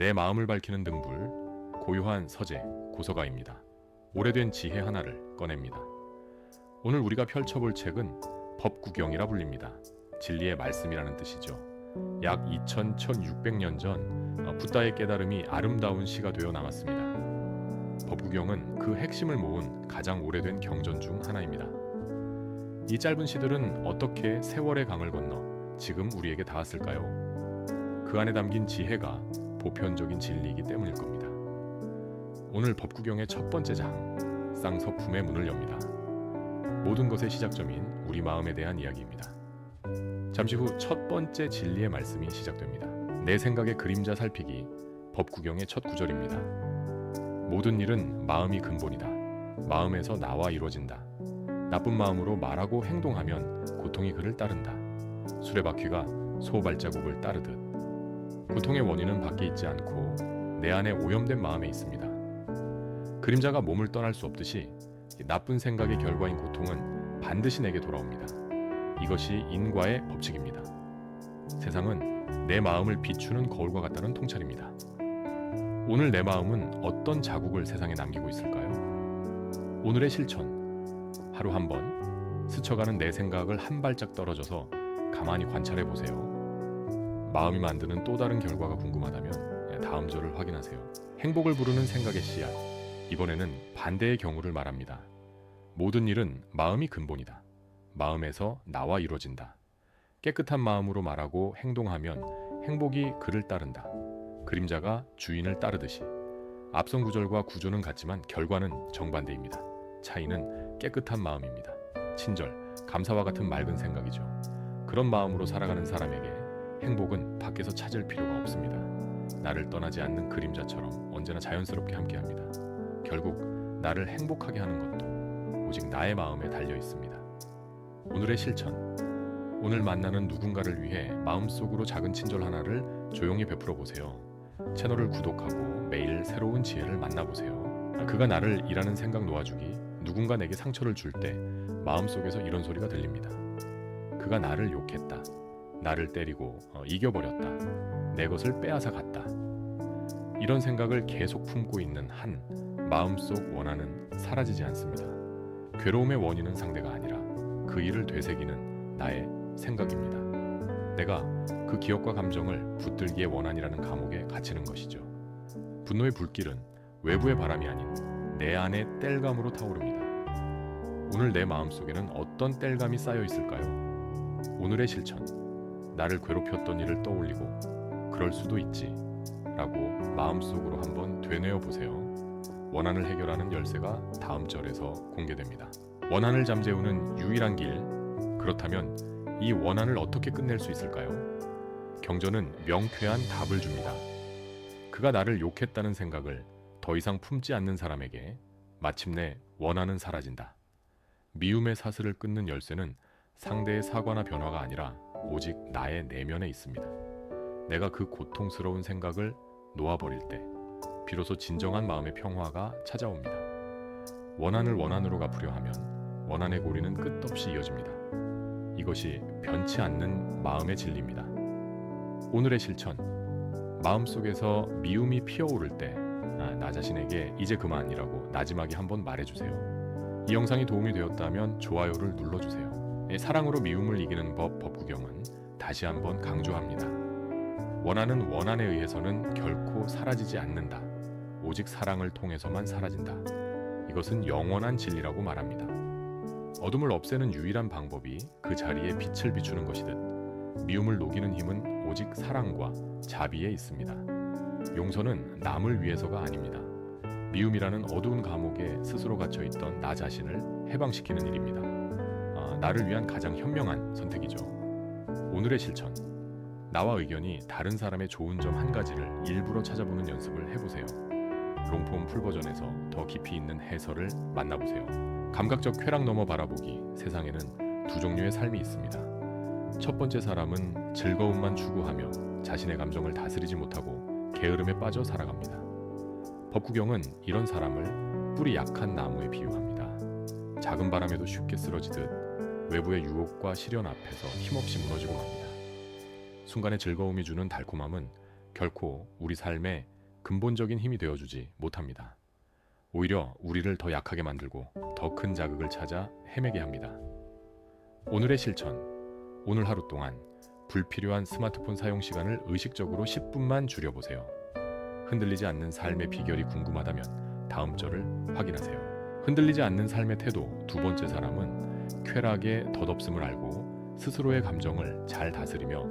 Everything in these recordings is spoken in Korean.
내 마음을 밝히는 등불, 고요한 서재, 고서가입니다. 오래된 지혜 하나를 꺼냅니다. 오늘 우리가 펼쳐볼 책은 법구경이라 불립니다. 진리의 말씀이라는 뜻이죠. 약 1600년 전 붓다의 깨달음이 아름다운 시가 되어 남았습니다. 법구경은 그 핵심을 모은 가장 오래된 경전 중 하나입니다. 이 짧은 시들은 어떻게 세월의 강을 건너 지금 우리에게 닿았을까요? 그 안에 담긴 지혜가 보편적인 진리이기 때문일 겁니다. 오늘 법구경의 첫 번째 장, 쌍서품의 문을 엽니다. 모든 것의 시작점인 우리 마음에 대한 이야기입니다. 잠시 후 첫 번째 진리의 말씀이 시작됩니다. 내 생각의 그림자 살피기, 법구경의 첫 구절입니다. 모든 일은 마음이 근본이다. 마음에서 나와 이루어진다. 나쁜 마음으로 말하고 행동하면 고통이 그를 따른다. 수레바퀴가 소 발자국을 따르듯 고통의 원인은 밖에 있지 않고 내 안에 오염된 마음에 있습니다. 그림자가 몸을 떠날 수 없듯이 나쁜 생각의 결과인 고통은 반드시 내게 돌아옵니다. 이것이 인과의 법칙입니다. 세상은 내 마음을 비추는 거울과 같다는 통찰입니다. 오늘 내 마음은 어떤 자국을 세상에 남기고 있을까요? 오늘의 실천, 하루 한 번 스쳐가는 내 생각을 한 발짝 떨어져서 가만히 관찰해 보세요. 마음이 만드는 또 다른 결과가 궁금하다면 다음 절을 확인하세요. 행복을 부르는 생각의 씨앗, 이번에는 반대의 경우를 말합니다. 모든 일은 마음이 근본이다. 마음에서 나와 이루어진다. 깨끗한 마음으로 말하고 행동하면 행복이 그를 따른다. 그림자가 주인을 따르듯이. 앞선 구절과 구조는 같지만 결과는 정반대입니다. 차이는 깨끗한 마음입니다. 친절, 감사와 같은 맑은 생각이죠. 그런 마음으로 살아가는 사람에게 행복은 밖에서 찾을 필요가 없습니다. 나를 떠나지 않는 그림자처럼 언제나 자연스럽게 함께합니다. 결국 나를 행복하게 하는 것도 오직 나의 마음에 달려 있습니다. 오늘의 실천, 오늘 만나는 누군가를 위해 마음속으로 작은 친절 하나를 조용히 베풀어 보세요. 채널을 구독하고 매일 새로운 지혜를 만나보세요. 그가 나를 일하는 생각 놓아주기, 누군가 내게 상처를 줄 때 마음속에서 이런 소리가 들립니다. 그가 나를 욕했다. 나를 때리고 이겨버렸다. 내 것을 빼앗아 갔다. 이런 생각을 계속 품고 있는 한 마음속 원한은 사라지지 않습니다. 괴로움의 원인은 상대가 아니라 그 일을 되새기는 나의 생각입니다. 내가 그 기억과 감정을 붙들기의 원한이라는 감옥에 갇히는 것이죠. 분노의 불길은 외부의 바람이 아닌 내 안의 땔감으로 타오릅니다. 오늘 내 마음속에는 어떤 땔감이 쌓여 있을까요? 오늘의 실천, 나를 괴롭혔던 일을 떠올리고 그럴 수도 있지 라고 마음속으로 한번 되뇌어 보세요. 원한을 해결하는 열쇠가 다음 절에서 공개됩니다. 원한을 잠재우는 유일한 길, 그렇다면 이 원한을 어떻게 끝낼 수 있을까요? 경전은 명쾌한 답을 줍니다. 그가 나를 욕했다는 생각을 더 이상 품지 않는 사람에게 마침내 원한은 사라진다. 미움의 사슬을 끊는 열쇠는 상대의 사과나 변화가 아니라 오직 나의 내면에 있습니다. 내가 그 고통스러운 생각을 놓아버릴 때 비로소 진정한 마음의 평화가 찾아옵니다. 원한을 원한으로 갚으려 하면 원한의 고리는 끝없이 이어집니다. 이것이 변치 않는 마음의 진리입니다. 오늘의 실천, 마음속에서 미움이 피어오를 때 나 자신에게 이제 그만이라고 나지막이 한번 말해주세요. 이 영상이 도움이 되었다면 좋아요를 눌러주세요. 사랑으로 미움을 이기는 법구경은 다시 한번 강조합니다. 원한은 원한에 의해서는 결코 사라지지 않는다. 오직 사랑을 통해서만 사라진다. 이것은 영원한 진리라고 말합니다. 어둠을 없애는 유일한 방법이 그 자리에 빛을 비추는 것이듯 미움을 녹이는 힘은 오직 사랑과 자비에 있습니다. 용서는 남을 위해서가 아닙니다. 미움이라는 어두운 감옥에 스스로 갇혀있던 나 자신을 해방시키는 일입니다. 나를 위한 가장 현명한 선택이죠. 오늘의 실천, 나와 의견이 다른 사람의 좋은 점 한 가지를 일부러 찾아보는 연습을 해보세요. 롱폼 풀버전에서 더 깊이 있는 해설을 만나보세요. 감각적 쾌락 넘어 바라보기, 세상에는 두 종류의 삶이 있습니다. 첫 번째 사람은 즐거움만 추구하며 자신의 감정을 다스리지 못하고 게으름에 빠져 살아갑니다. 법구경은 이런 사람을 뿌리 약한 나무에 비유합니다. 작은 바람에도 쉽게 쓰러지듯 외부의 유혹과 시련 앞에서 힘없이 무너지고 맙니다. 순간의 즐거움이 주는 달콤함은 결코 우리 삶에 근본적인 힘이 되어주지 못합니다. 오히려 우리를 더 약하게 만들고 더 큰 자극을 찾아 헤매게 합니다. 오늘의 실천. 오늘 하루 동안 불필요한 스마트폰 사용 시간을 의식적으로 10분만 줄여보세요. 흔들리지 않는 삶의 비결이 궁금하다면 다음 절을 확인하세요. 흔들리지 않는 삶의 태도. 두 번째 사람은 쾌락의 덧없음을 알고 스스로의 감정을 잘 다스리며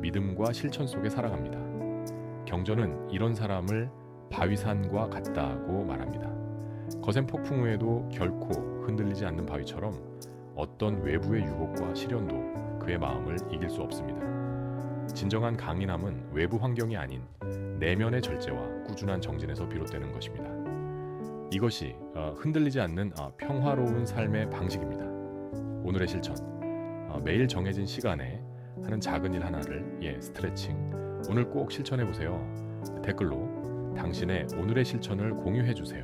믿음과 실천 속에 살아갑니다. 경전은 이런 사람을 바위산과 같다고 말합니다. 거센 폭풍 후에도 결코 흔들리지 않는 바위처럼 어떤 외부의 유혹과 시련도 그의 마음을 이길 수 없습니다. 진정한 강인함은 외부 환경이 아닌 내면의 절제와 꾸준한 정진에서 비롯되는 것입니다. 이것이 흔들리지 않는 평화로운 삶의 방식입니다. 오늘의 실천. 매일 정해진 시간에 하는 작은 일 하나를 스트레칭. 오늘 꼭 실천해 보세요. 댓글로 당신의 오늘의 실천을 공유해 주세요.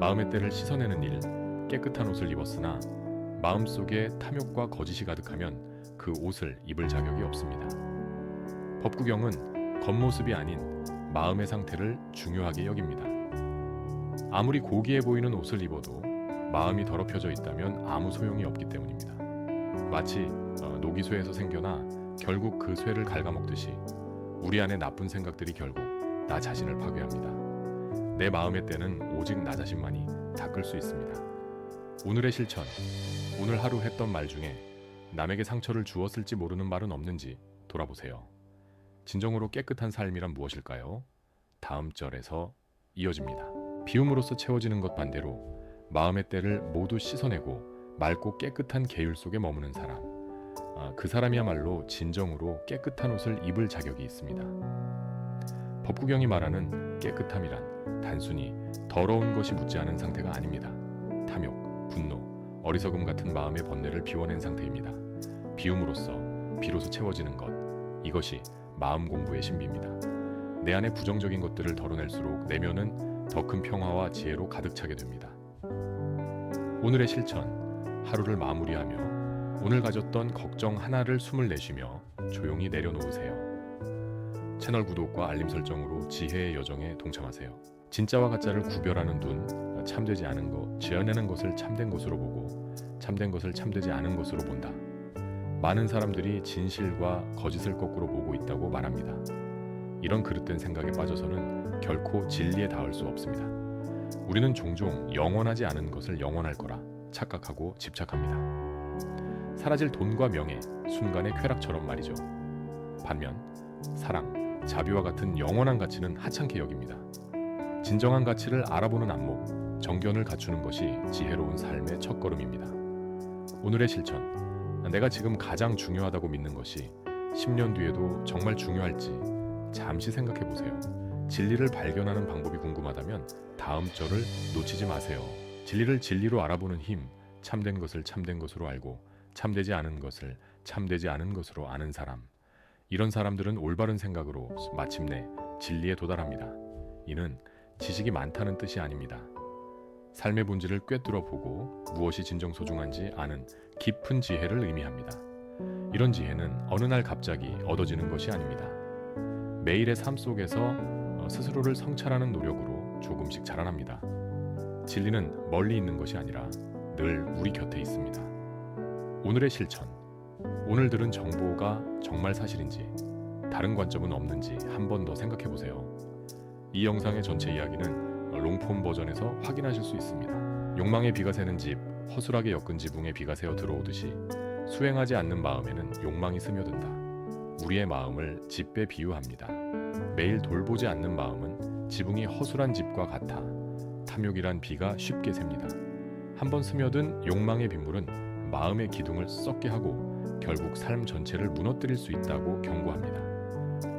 마음의 때를 씻어내는 일. 깨끗한 옷을 입었으나 마음속에 탐욕과 거짓이 가득하면 그 옷을 입을 자격이 없습니다. 법구경은 겉모습이 아닌 마음의 상태를 중요하게 여깁니다. 아무리 고귀해 보이는 옷을 입어도 마음이 더럽혀져 있다면 아무 소용이 없기 때문입니다. 마치 녹이쇠에서 생겨나 결국 그 쇠를 갉아먹듯이 우리 안에 나쁜 생각들이 결국 나 자신을 파괴합니다. 내 마음의 때는 오직 나 자신만이 닦을 수 있습니다. 오늘의 실천. 오늘 하루 했던 말 중에 남에게 상처를 주었을지 모르는 말은 없는지 돌아보세요. 진정으로 깨끗한 삶이란 무엇일까요? 다음 절에서 이어집니다. 비움으로써 채워지는 것 반대로 마음의 때를 모두 씻어내고 맑고 깨끗한 계율 속에 머무는 사람. 그 사람이야말로 진정으로 깨끗한 옷을 입을 자격이 있습니다. 법구경이 말하는 깨끗함이란 단순히 더러운 것이 묻지 않은 상태가 아닙니다. 탐욕, 분노, 어리석음 같은 마음의 번뇌를 비워낸 상태입니다. 비움으로써 비로소 채워지는 것. 이것이 마음 공부의 신비입니다. 내 안에 부정적인 것들을 덜어낼수록 내면은 더 큰 평화와 지혜로 가득 차게 됩니다. 오늘의 실천. 하루를 마무리하며 오늘 가졌던 걱정 하나를 숨을 내쉬며 조용히 내려놓으세요. 채널 구독과 알림 설정으로 지혜의 여정에 동참하세요. 진짜와 가짜를 구별하는 눈. 참되지 않은 것, 지어내는 것을 참된 것으로 보고 참된 것을 참되지 않은 것으로 본다. 많은 사람들이 진실과 거짓을 거꾸로 보고 있다고 말합니다. 이런 그릇된 생각에 빠져서는 결코 진리에 닿을 수 없습니다. 우리는 종종 영원하지 않은 것을 영원할 거라 착각하고 집착합니다. 사라질 돈과 명예, 순간의 쾌락처럼 말이죠. 반면 사랑, 자비와 같은 영원한 가치는 하찮게 여깁니다. 진정한 가치를 알아보는 안목, 정견을 갖추는 것이 지혜로운 삶의 첫걸음입니다. 오늘의 실천. 내가 지금 가장 중요하다고 믿는 것이 10년 뒤에도 정말 중요할지 잠시 생각해 보세요. 진리를 발견하는 방법이 궁금하다면 다음 절을 놓치지 마세요. 진리를 진리로 알아보는 힘. 참된 것을 참된 것으로 알고 참되지 않은 것을 참되지 않은 것으로 아는 사람. 이런 사람들은 올바른 생각으로 마침내 진리에 도달합니다. 이는 지식이 많다는 뜻이 아닙니다. 삶의 본질을 꿰뚫어 보고 무엇이 진정 소중한지 아는 깊은 지혜를 의미합니다. 이런 지혜는 어느 날 갑자기 얻어지는 것이 아닙니다. 매일의 삶 속에서 스스로를 성찰하는 노력으로 조금씩 자라납니다. 진리는 멀리 있는 것이 아니라 늘 우리 곁에 있습니다. 오늘의 실천. 오늘 들은 정보가 정말 사실인지 다른 관점은 없는지 한 번 더 생각해 보세요. 이 영상의 전체 이야기는 롱폼 버전에서 확인하실 수 있습니다. 욕망의 비가 새는 집, 허술하게 엮은 지붕에 비가 새어 들어오듯이 수행하지 않는 마음에는 욕망이 스며든다. 우리의 마음을 집에 비유합니다. 매일 돌보지 않는 마음은 지붕이 허술한 집과 같아 탐욕이란 비가 쉽게 셉니다. 한번 스며든 욕망의 빗물은 마음의 기둥을 썩게 하고 결국 삶 전체를 무너뜨릴 수 있다고 경고합니다.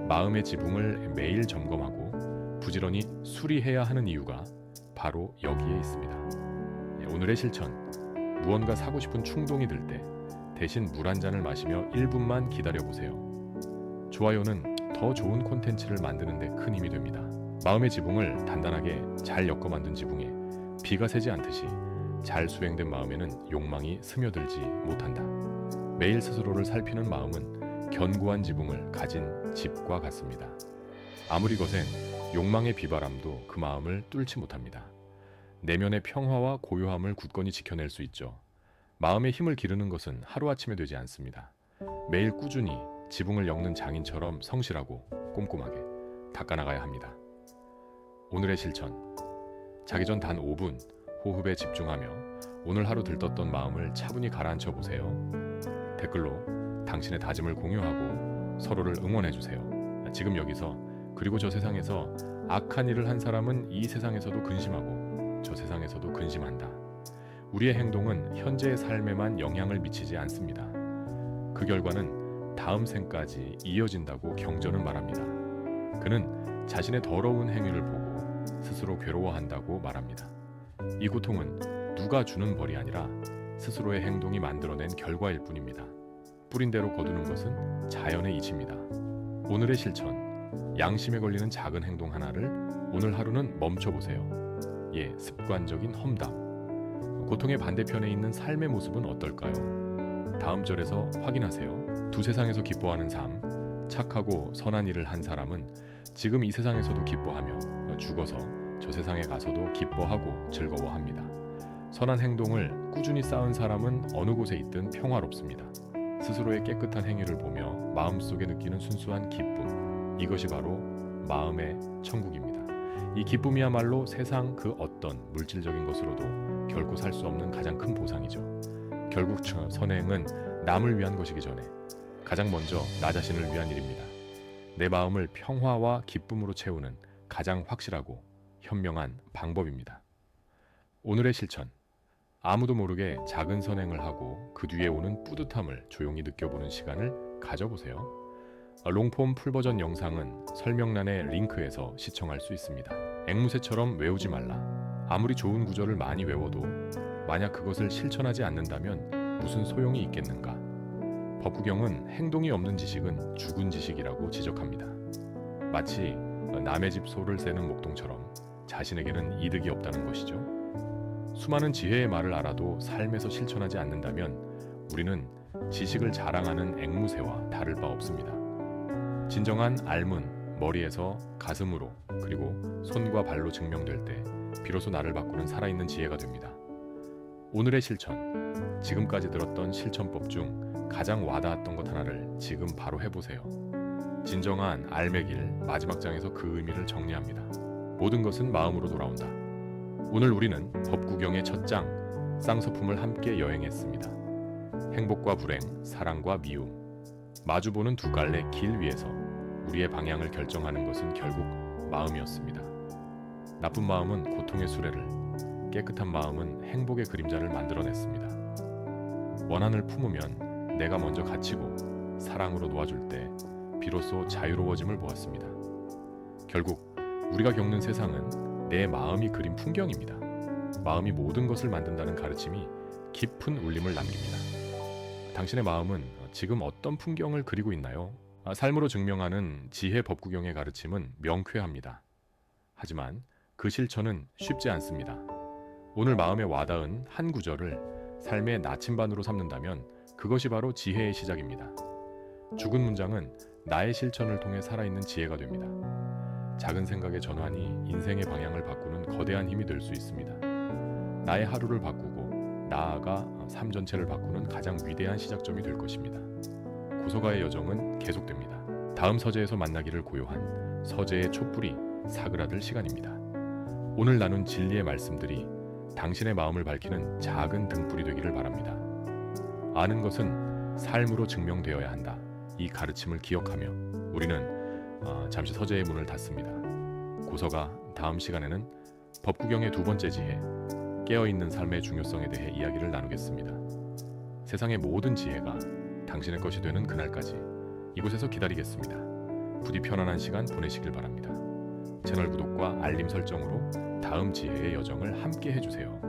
마음의 지붕을 매일 점검하고 부지런히 수리해야 하는 이유가 바로 여기에 있습니다. 오늘의 실천. 무언가 사고 싶은 충동이 들 때 대신 물 한 잔을 마시며 1분만 기다려보세요. 좋아요는 더 좋은 콘텐츠를 만드는 데 큰 힘이 됩니다. 마음의 지붕을 단단하게 잘 엮어 만든 지붕에 비가 새지 않듯이 잘 수행된 마음에는 욕망이 스며들지 못한다. 매일 스스로를 살피는 마음은 견고한 지붕을 가진 집과 같습니다. 아무리 거센 욕망의 비바람도 그 마음을 뚫지 못합니다. 내면의 평화와 고요함을 굳건히 지켜낼 수 있죠. 마음의 힘을 기르는 것은 하루아침에 되지 않습니다. 매일 꾸준히 지붕을 엮는 장인처럼 성실하고 꼼꼼하게 닦아나가야 합니다. 오늘의 실천. 자기 전 단 5분 호흡에 집중하며 오늘 하루 들떴던 마음을 차분히 가라앉혀 보세요. 댓글로 당신의 다짐을 공유하고 서로를 응원해 주세요. 지금 여기서 그리고 저 세상에서 악한 일을 한 사람은 이 세상에서도 근심하고 저 세상에서도 근심한다. 우리의 행동은 현재의 삶에만 영향을 미치지 않습니다. 그 결과는 다음 생까지 이어진다고 경전은 말합니다. 그는 자신의 더러운 행위를 보고 스스로 괴로워한다고 말합니다. 이 고통은 누가 주는 벌이 아니라 스스로의 행동이 만들어낸 결과일 뿐입니다. 뿌린 대로 거두는 것은 자연의 이치입니다. 오늘의 실천. 양심에 걸리는 작은 행동 하나를 오늘 하루는 멈춰보세요. 습관적인 험담. 고통의 반대편에 있는 삶의 모습은 어떨까요? 다음 절에서 확인하세요. 두 세상에서 기뻐하는 삶. 착하고 선한 일을 한 사람은 지금 이 세상에서도 기뻐하며 죽어서 저 세상에 가서도 기뻐하고 즐거워합니다. 선한 행동을 꾸준히 쌓은 사람은 어느 곳에 있든 평화롭습니다. 스스로의 깨끗한 행위를 보며 마음속에 느끼는 순수한 기쁨. 이것이 바로 마음의 천국입니다. 이 기쁨이야말로 세상 그 어떤 물질적인 것으로도 결코 살 수 없는 가장 큰 보상이죠. 결국 선행은 남을 위한 것이기 전에 가장 먼저 나 자신을 위한 일입니다. 내 마음을 평화와 기쁨으로 채우는 가장 확실하고 현명한 방법입니다. 오늘의 실천. 아무도 모르게 작은 선행을 하고 그 뒤에 오는 뿌듯함을 조용히 느껴보는 시간을 가져보세요. 롱폼 풀버전 영상은 설명란의 링크에서 시청할 수 있습니다. 앵무새처럼 외우지 말라. 아무리 좋은 구절을 많이 외워도 만약 그것을 실천하지 않는다면 무슨 소용이 있겠는가? 법구경은 행동이 없는 지식은 죽은 지식이라고 지적합니다. 마치 남의 집 소를 새는 목동처럼 자신에게는 이득이 없다는 것이죠. 수많은 지혜의 말을 알아도 삶에서 실천하지 않는다면 우리는 지식을 자랑하는 앵무새와 다를 바 없습니다. 진정한 알문, 머리에서 가슴으로 그리고 손과 발로 증명될 때 비로소 나를 바꾸는 살아있는 지혜가 됩니다. 오늘의 실천. 지금까지 들었던 실천법 중 가장 와닿았던 것 하나를 지금 바로 해보세요. 진정한 알매 길 마지막 장에서 그 의미를 정리합니다. 모든 것은 마음으로 돌아온다. 오늘 우리는 법구경의 첫 장, 쌍서품을 함께 여행했습니다. 행복과 불행, 사랑과 미움. 마주보는 두 갈래 길 위에서 우리의 방향을 결정하는 것은 결국 마음이었습니다. 나쁜 마음은 고통의 수레를, 깨끗한 마음은 행복의 그림자를 만들어냈습니다. 원한을 품으면 내가 먼저 갇히고 사랑으로 놓아줄 때 비로소 자유로워짐을 보았습니다. 결국 우리가 겪는 세상은 내 마음이 그린 풍경입니다. 마음이 모든 것을 만든다는 가르침이 깊은 울림을 남깁니다. 당신의 마음은 지금 어떤 풍경을 그리고 있나요? 삶으로 증명하는 지혜 법구경의 가르침은 명쾌합니다. 하지만 그 실천은 쉽지 않습니다. 오늘 마음에 와닿은 한 구절을 삶의 나침반으로 삼는다면 그것이 바로 지혜의 시작입니다. 죽은 문장은 나의 실천을 통해 살아있는 지혜가 됩니다. 작은 생각의 전환이 인생의 방향을 바꾸는 거대한 힘이 될 수 있습니다. 나의 하루를 바꾸고 나아가 삶 전체를 바꾸는 가장 위대한 시작점이 될 것입니다. 고서가의 여정은 계속됩니다. 다음 서재에서 만나기를 고요한 서재의 촛불이 사그라들 시간입니다. 오늘 나눈 진리의 말씀들이 당신의 마음을 밝히는 작은 등불이 되기를 바랍니다. 아는 것은 삶으로 증명되어야 한다. 이 가르침을 기억하며 우리는 잠시 서재의 문을 닫습니다. 고서가 다음 시간에는 법구경의 두 번째 지혜, 깨어있는 삶의 중요성에 대해 이야기를 나누겠습니다. 세상의 모든 지혜가 당신의 것이 되는 그날까지 이곳에서 기다리겠습니다. 부디 편안한 시간 보내시길 바랍니다. 채널 구독과 알림 설정으로 다음 지혜의 여정을 함께 해주세요.